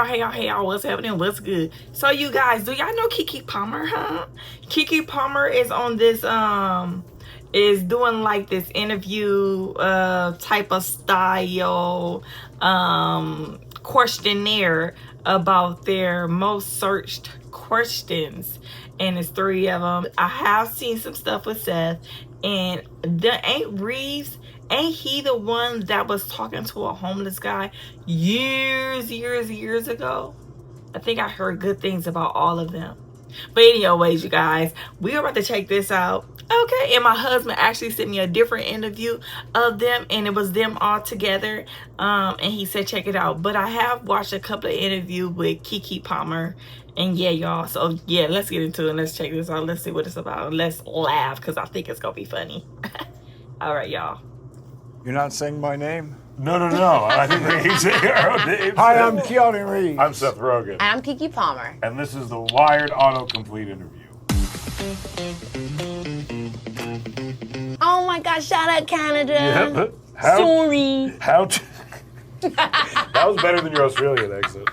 hey y'all, what's happening? What's good? So you guys, do y'all know Keke Palmer, huh? Keke Palmer is on this, is doing like this interview type of style questionnaire about their most searched questions. And it's 3 of them. I have seen some stuff with Seth. And ain't he the one that was talking to a homeless guy years ago? I think I heard good things about all of them. But anyways, you guys, we're about to check this out. Okay, and my husband actually sent me a different interview of them, and it was them all together. And he said check it out. But I have watched a couple of interviews with Keke Palmer. And yeah, y'all. So yeah, let's get into it. Let's check this out. Let's see what it's about. Let's laugh because I think it's gonna be funny. All right, y'all. You're not saying my name? No. I think he's our own names. Hi, I'm Keanu Reeves. I'm Seth Rogen. I'm Keke Palmer. And this is the Wired Autocomplete interview. Oh my gosh, shout out Canada. Yeah, Sorry. That was better than your Australian accent.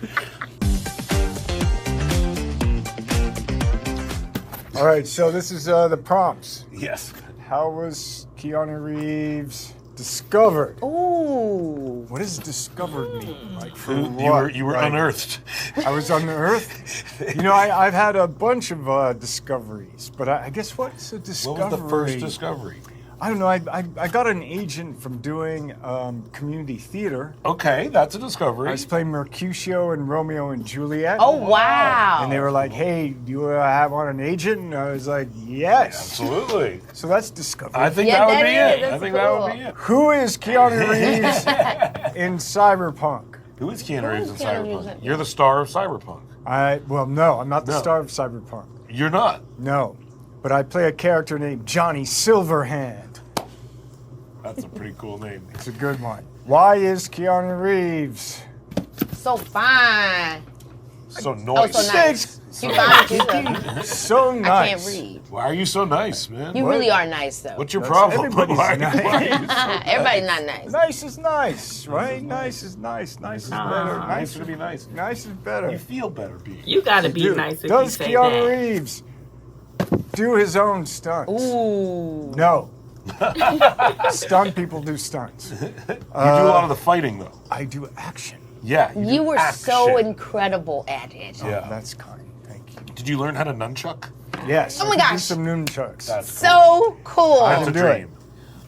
All right, so this is the prompts. Yes. How was Keanu Reeves discovered? Ooh. What does discovered mean? Like for You what? were Like, unearthed. I was unearthed? You know, I've had a bunch of discoveries, but I guess what's a discovery? What was the first discovery? I don't know. I got an agent from doing community theater. Okay, that's a discovery. I was playing Mercutio and Romeo and Juliet. Oh, wow. And they were like, hey, do you want an agent? And I was like, yes. Absolutely. So that's discovery. I think Yeah, that would that be is. it. I That's think that would cool. be it. Who is Keanu Reeves in Cyberpunk? Who is Keanu Reeves in Keanu Reeves Cyberpunk? in- You're the star of Cyberpunk. Well, no, I'm not the No. star of Cyberpunk. You're not. No. But I play a character named Johnny Silverhand. That's a pretty cool name. It's a good one. Why is Keanu Reeves? So fine. So Oh, nice. so nice. You fine too. So nice. I can't read. Why are you so nice, man? You really are nice though. What's your That's- problem? everybody's Why nice. are you so Everybody's not nice. Nice is nice, right? Nice is nice. Nice is better. nice to be nice? Nice is better. You feel better being. You gotta be Dude, nice if you does say Keanu that. Reeves do his own stunts? Ooh. No. Stunt people do stunts. You do a lot of the fighting, though. I do action. Yeah. You do were action. so incredible at it. Yeah. That's kind. Thank you. Did you learn how to nunchuck? Yes. Oh my I can do gosh. some nunchucks. That's So cool. That's a do it. dream.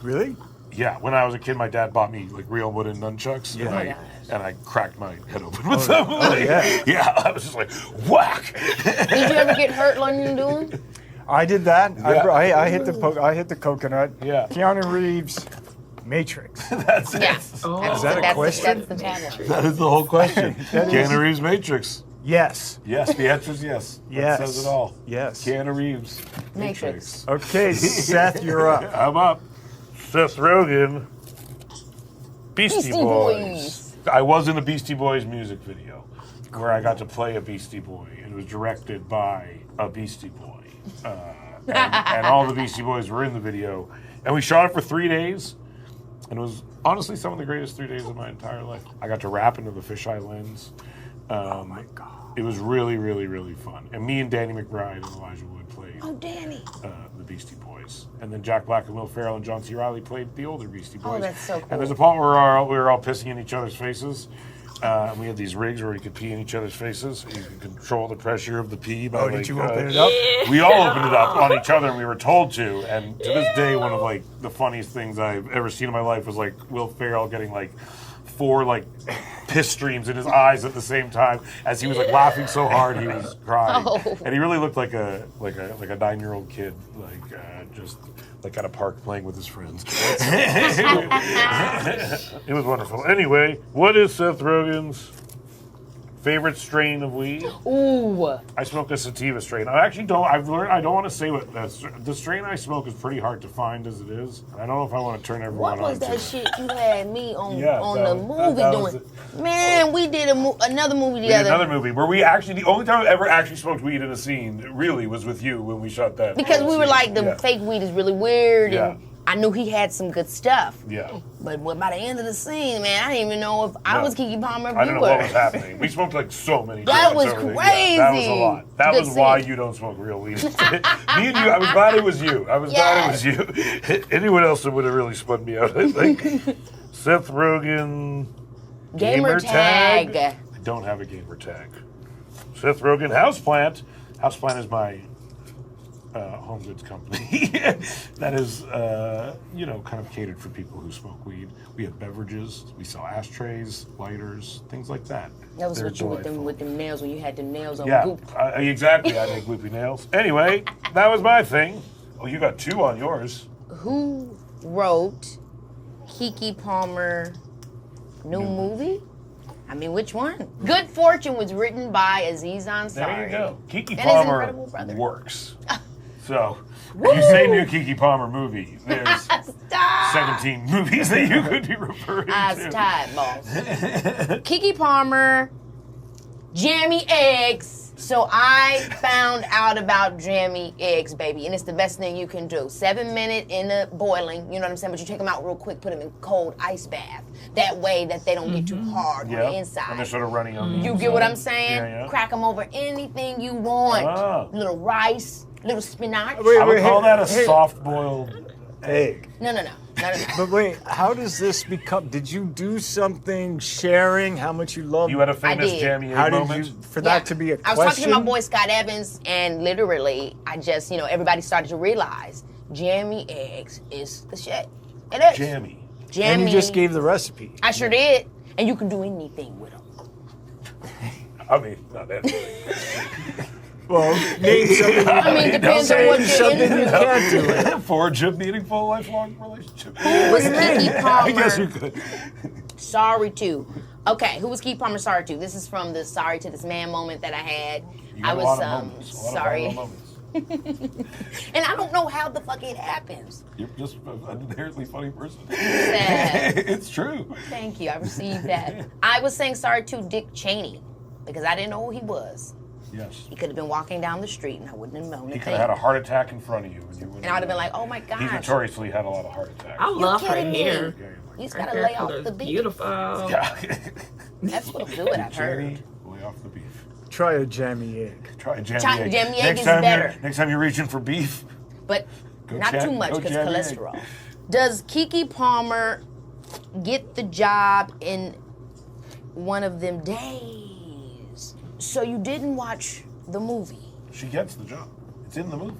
Really? Yeah, when I was a kid, my dad bought me like real wooden nunchucks, Yeah. Oh my and, gosh. and I cracked my head open with them. yeah. Yeah, I was just like, whack. Did you ever get hurt learning to do them? I did that. Yeah. I hit the coconut. Yeah. Keanu Reeves, Matrix. That's it. Yeah. Oh. That's Is that a that's question? That's the tagline. That is the whole question. That is- Keanu Reeves Matrix. Yes. Yes, the answer is yes. Yes. That says it all. Yes. Keanu Reeves Matrix. Okay, Seth, you're up. I'm up. Seth Rogen, Beastie Beastie Boys. I was in the Beastie Boys music video where I got to play a Beastie Boy. It was directed by a Beastie Boy. And all the Beastie Boys were in the video. And we shot it for 3 days. And it was honestly some of the greatest 3 days of my entire life. I got to rap into the fisheye lens. Oh my God. It was really, really, really fun. And me and Danny McBride and Elijah Wood played Oh, Danny. the Beastie Boys. And then Jack Black and Will Ferrell and John C. Reilly played the older Beastie Boys. Oh, that's so cool. And there's a part where we were all pissing in each other's faces. And we had these rigs where we could pee in each other's faces. You could control the pressure of the pee by Did you open it up? We all opened it up on each other, and we were told to. And to this day, one of like the funniest things I've ever seen in my life was like Will Ferrell getting like 4 like piss streams in his eyes at the same time as he was like laughing so hard he was crying. Oh. And he really looked like a 9-year-old kid, like just like at a park playing with his friends. It was wonderful. Anyway, what is Seth Rogen's favorite strain of weed? Ooh. I smoke a sativa strain. I actually don't. I've learned. I don't want to say what the strain I smoke is pretty hard to find as it is. And I don't know if I want to turn everyone What was on that to it. shit you had me on Yeah, on that the was- movie that was doing? Man, we did another movie We did together. another movie where we actually, the only time I've ever actually smoked weed in a scene really was with you when we shot that. Because we were scene. like, the Yeah. fake weed is really weird. Yeah. And I knew he had some good stuff. Yeah. But by the end of the scene, man, I didn't even know if I was Keke Palmer viewer. I didn't know what was happening. We smoked like so many That joints was over there. crazy. Yeah, that was a lot. That Good was why scene. you don't smoke real weed. Me and you, I was glad it was you. I was glad it was you. Anyone else that would have really spun me out, I think. Seth Rogen. Gamer tag. I don't have a gamer tag. Seth Rogen. Houseplant. Houseplant is my home goods company that is, kind of catered for people who smoke weed. We have beverages, we sell ashtrays, lighters, things like that. That was They're what you with them nails when you had the nails on goop. Exactly. I make gloopy nails. Anyway, that was my thing. Oh, you got 2 on yours. Who wrote Keke Palmer new movie? I mean, which one? Good Fortune was written by Aziz Ansari. There you go. Keke And his Palmer incredible brother. works. So, if you say new Keke Palmer movie, there's Stop. 17 movies that you could be referring Eyes to. tied, boss. Keke Palmer, jammy eggs. So I found out about jammy eggs, baby, and it's the best thing you can do. 7 minutes in the boiling, you know what I'm saying? But you take them out real quick, put them in cold ice bath. That way that they don't get too hard on the inside. And they're sort of running on the You inside. get what I'm saying? Yeah. Crack them over anything you want. Ah. Little rice, little spinach. Wait, I would call that a hey. soft-boiled Egg. No. But wait, how does this become? Did you do something sharing how much you love? You had a famous did. jammy egg How did moment? you for that to be a I was question? talking to my boy Scott Evans, and literally, I just, everybody started to realize jammy eggs is the shit. It is. Jammy. Jammy. And you just gave the recipe. I sure did. And you can do anything with them. I mean, not that. Well, name something. I mean, depends on what you're something you into. can't do it. Forge of meaningful lifelong relationship. Who was Keke Palmer? I guess you could. Sorry to. Okay, who was Keke Palmer sorry to? This is from the sorry to this man moment that I had. You I had was a lot of moments, a lot of sorry. viral moments. And I don't know how the fuck it happens. You're just an inherently funny person. Sad. It's true. Thank you, I received that. I was saying sorry to Dick Cheney because I didn't know who he was. Yes. He could have been walking down the street and I wouldn't have known He a could thing. have had a heart attack in front of you. And, you And I would have been like, oh my He gosh. notoriously had a lot of heart attacks. I love her kidding me? hair. Yeah, You just Her gotta hair lay off color's the beef. beautiful. yeah. That's what'll do it, I've Jammy, heard. lay off the beef. Try a jammy egg. Try a jammy Try- egg. jammy egg next is time better. Next time you're reaching for beef, But Go not jam- too much go because jammy egg. cholesterol. Does Keke Palmer get the job in one of them days? So you didn't watch the movie. she gets the job. It's in the movie.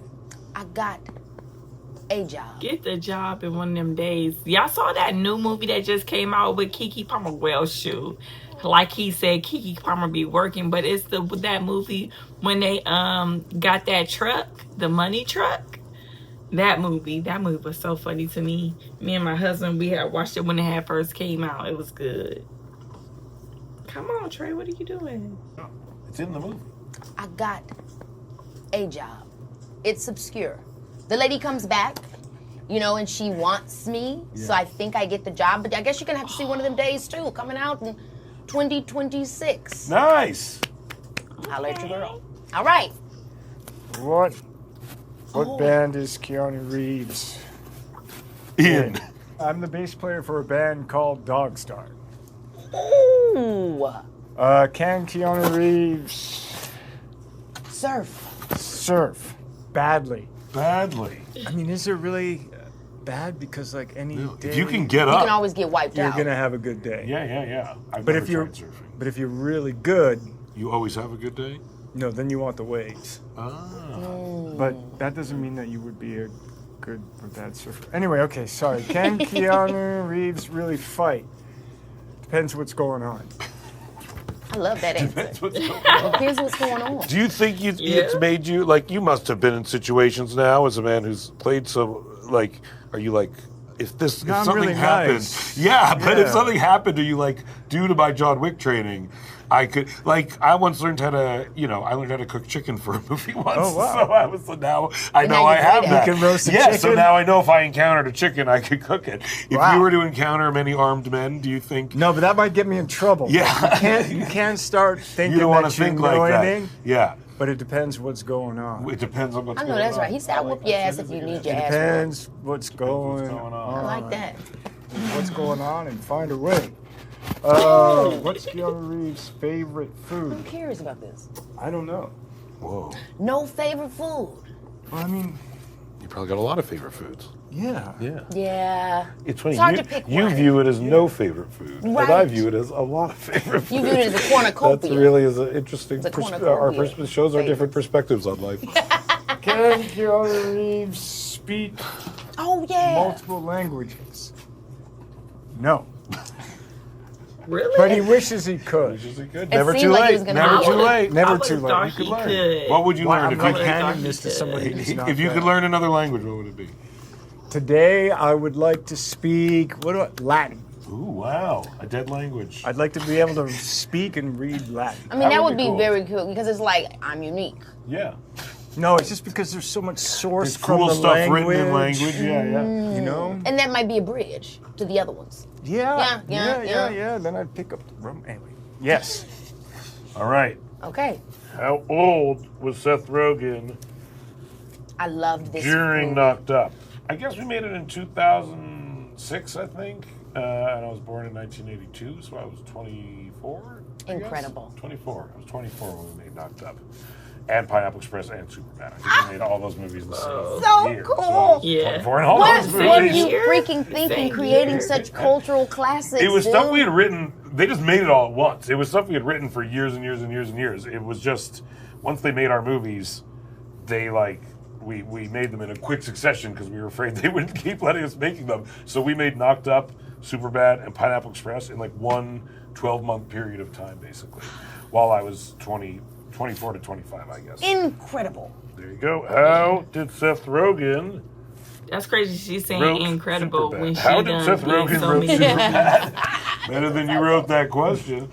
I got a job. Get the job in one of them days. Y'all saw that new movie that just came out with Keke Palmer? Well, shoot. Like he said, Keke Palmer be working, but it's that movie when they got that truck, the money truck. That movie was so funny to me. Me and my husband, we had watched it when it had first came out. It was good. Come on, Trey, what are you doing? No, it's in the movie. I got a job. It's obscure. The lady comes back, and she wants me, so I think I get the job. But I guess you're gonna have to see one of them days too, coming out in 2026. Nice. I'll let you girl. All right. What band is Keanu Reeves? Ian. I'm the bass player for a band called Dogstar. Ooh. Can Keanu Reeves Surf. surf badly? Badly. I mean, is it really bad? Because like any day, If you can get You up. can always get wiped you're out. gonna have a good day. Yeah. I've But never if you're tried surfing. but if you're really good, You always have a good day? no, then you want the waves. Ah. But that doesn't mean that you would be a good or bad surfer. Anyway, okay, sorry. Can Keanu Reeves really fight? Depends what's going on. I love that answer. That's what's going on. Here's what's going on. Do you think it's made you, you must have been in situations now as a man who's played so, are you like, if I'm something really happened, nice. yeah, but if Yeah. something happened to you, due to my John Wick training, I could, I once learned how to, I learned how to cook chicken for a movie once. Oh, wow. So now I And know now I you're have good at that. it. You can roast a Yeah, so chicken? now I know if I encountered a chicken, I could cook it. If Wow. you were to encounter many armed men, do you think? No, but that might get me in trouble. Yeah. You can't start thinking You don't want that to think you know like anything. that. Yeah. But it depends what's going on. It depends on what's I going know on. that's right. He said, "I'll whoop your ass if you need your It ass." depends what's going going on. on. I like that. What's going on and find a way. What's Keanu Reeves' favorite I'm food? curious about this. I don't know. Whoa. No favorite food. Well, I mean, You probably got a lot of favorite foods. yeah. Yeah. Yeah. It's funny. It's hard you, to pick you one. view it as no favorite food, and I Right. view it as a lot of favorite food. You view it as a cornucopia. That really is an interesting. It's a Our cornucopia. shows our different Favorites. perspectives on life. Can Keanu Reeves speak Oh yeah. multiple languages? No. Really? But he wishes he could. Which is good. It Never seemed too like he late. was gonna Never be too able to- late. Never I too would've late. thought You could he learn. could. What would you Well, learn I'm if not you handing this to somebody who's not if you could there. learn another language? What would it be? Today, I would like to speak Latin. Ooh, wow, a dead language. I'd like to be able to speak and read Latin. I mean, that would be cool. very cool because it's like I'm unique. Yeah, No, it's just because there's so much source it's from cool the stuff language. written in language. Yeah, yeah. You know? And that might be a bridge to the other ones. Yeah. Then I'd pick up the rum. Anyway, yes. All right. Okay. How old was Seth Rogen I loved this. during movie. Knocked Up? I guess we made it in 2006, I think. And I was born in 1982, so I was 24. I guess? Incredible. 24. I was 24 when we made Knocked Up. And Pineapple Express and Superman. I think we made all those movies in the same So year. cool. So I was Yeah. 24 in all What those were movies. you Year? freaking thinking Same creating year. such cultural classics? It was dude? stuff we had written. They just made it all at once. It was stuff we had written for years and years and years and years. It was just once they made our movies, they we made them in a quick succession because we were afraid they wouldn't keep letting us making them. So we made Knocked Up, Superbad, and Pineapple Express in like one 12-month period of time, basically, while I was 24 to 25, I guess. Incredible. There you go. How did Seth Rogen That's crazy. She's saying wrote incredible Superbad? when she How did done Seth did Rogen so wrote many. Superbad? Better than you wrote that question.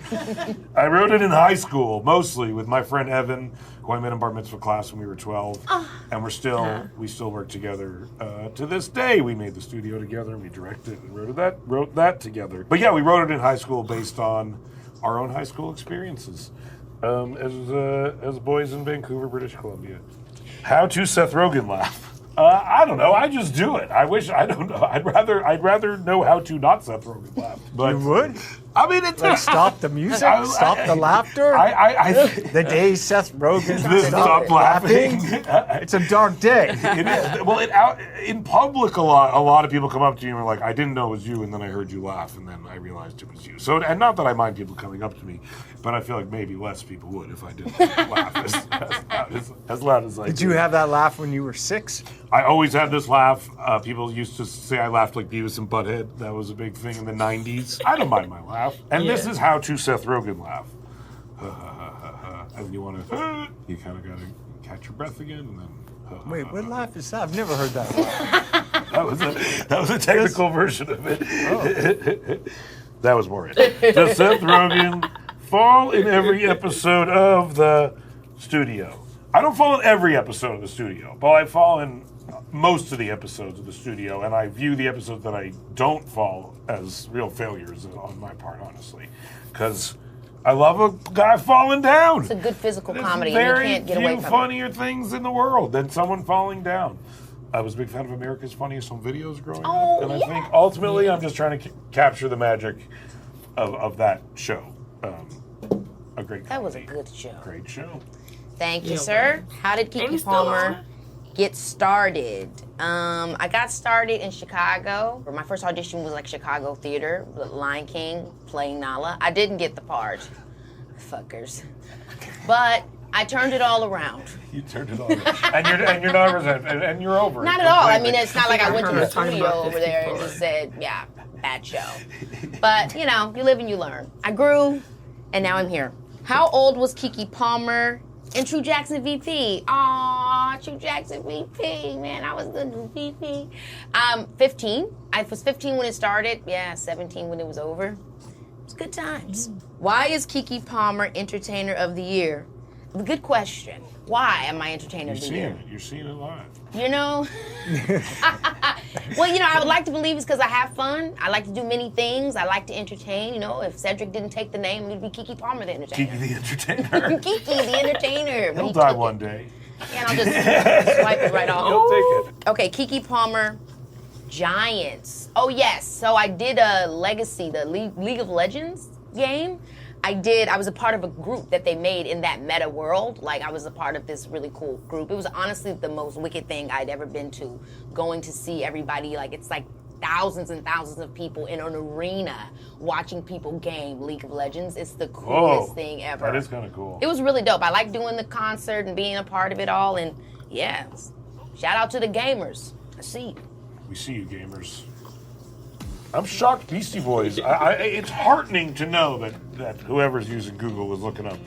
I wrote it in high school, mostly with my friend Evan, who I met in bar mitzvah class when we were 12, and we still work together to this day. We made the studio together, and we directed and wrote that together. But yeah, we wrote it in high school based on our own high school experiences as boys in Vancouver, British Columbia. How to Seth Rogen laugh? I don't know. I just do it. I don't know. I'd rather know how to not Seth Rogen laugh. But You would? I mean, it's Like stop the music? Stop the laughter? I The day Seth Rogen stop laughing. It's a dark day. It is. Well, in public, a lot of people come up to you and are like, "I didn't know it was you," and then I heard you laugh, and then I realized it was you. So, and not that I mind people coming up to me, but I feel like maybe less people would if I didn't laugh as loud as I Did you have that laugh when you were 6? I always had this laugh. People used to say I laughed like Beavis and Butthead. That was a big thing in the 90s. I don't mind my laugh. And this Yeah. is how to Seth Rogen laugh. And you want to, you kind of got to catch your breath again, and then. Wait, what laugh is that? I've never heard that laugh. That was a technical version of it. That was more it. Does Seth Rogen fall in every episode of the studio? I don't fall in every episode of the studio, but I fall in most of the episodes of the studio, and I view the episodes that I don't fall as real failures on my part, honestly, because I love a guy falling down. It's a good physical There's comedy, and you very can't get few away from it. funnier things in the world than someone falling down. I was a big fan of America's Funniest Home Videos growing Oh, up, and I yeah. think ultimately I'm just trying to capture the magic of that show. A great That was a comedy. good show. Great show. Thank you, Yeah, sir. How did Amy Keke still Palmer on? get started? I got started in Chicago. My first audition was like Chicago theater, Lion King, playing Nala. I didn't get the part, fuckers, but I turned it all around. You turned it on, and you're not resentful, and you're over it. Not at all. I completely. mean, it's not like I went to the heard talking studio about this over there and before. just said, yeah, bad show. But, you know, you live and you learn. I grew, and now I'm here. How old was Keke Palmer in True Jackson VP? Aw, True Jackson VP, man, I was the new VP. 15. I was 15 when it started. Yeah, 17 when it was over. It was good times. Why is Keke Palmer Entertainer of the Year? good question. Why am I entertainer of the year? You're seeing it live. You know? Well, you know, I would like to believe it's because I have fun. I like to do many things. I like to entertain. You know, if Cedric didn't take the name, it would be Keke Palmer, the entertainer. Keke the entertainer. Keke the entertainer. He'll die one day. And I'll just swipe it right off. He'll take it. Okay, Keke Palmer, Giants. Oh, yes. So I did a Legacy, the League of Legends game. I was a part of a group that they made in that meta world. Like, I was a part of this really cool group. It was honestly the most wicked thing I'd ever been to. Going to see everybody, like, it's like thousands and thousands of people in an arena watching people game League of Legends. It's the coolest thing ever. That is kind of cool. It was really dope. I like doing the concert and being a part of it all. And, yeah, shout out to the gamers. I see you. We see you, gamers. I'm shocked Beastie Boys. It's heartening to know that whoever's using Google was looking up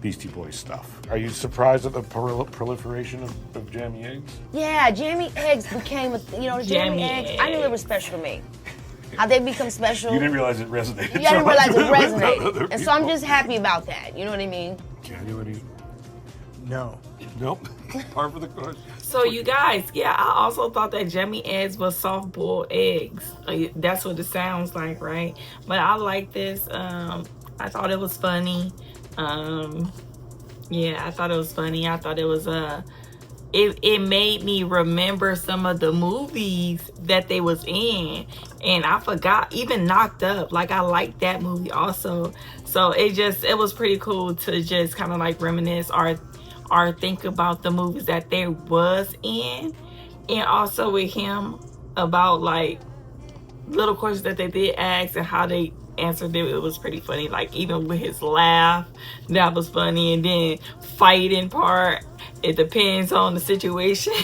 Beastie Boys stuff. Are you surprised at the proliferation of jammy eggs? Yeah, jammy eggs became, the jammy eggs. I knew they were special to me. How they become special. You didn't realize it resonated. Yeah, I didn't realize it resonated. And so I'm just happy about that. You know what I mean? No. Nope. Par for the course. So you guys, yeah, I also thought that jammy eggs was soft boiled eggs. That's what it sounds like, right? But I like this. I thought it was funny. Yeah, I thought it was funny. I thought it was it made me remember some of the movies that they was in, and I forgot, even Knocked Up. Like, I liked that movie also. So it was pretty cool to just kind of like reminisce or think about the movies that they was in, and also with him about like little questions that they did ask and how they answered it. It was pretty funny. Like, even with his laugh, that was funny. And then fighting part, it depends on the situation.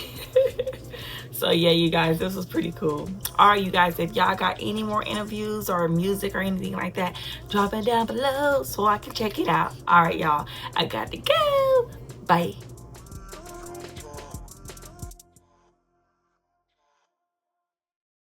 So yeah, you guys, this was pretty cool. All right, you guys, if y'all got any more interviews or music or anything like that, drop it down below so I can check it out. All right, y'all, I got to go. Bye.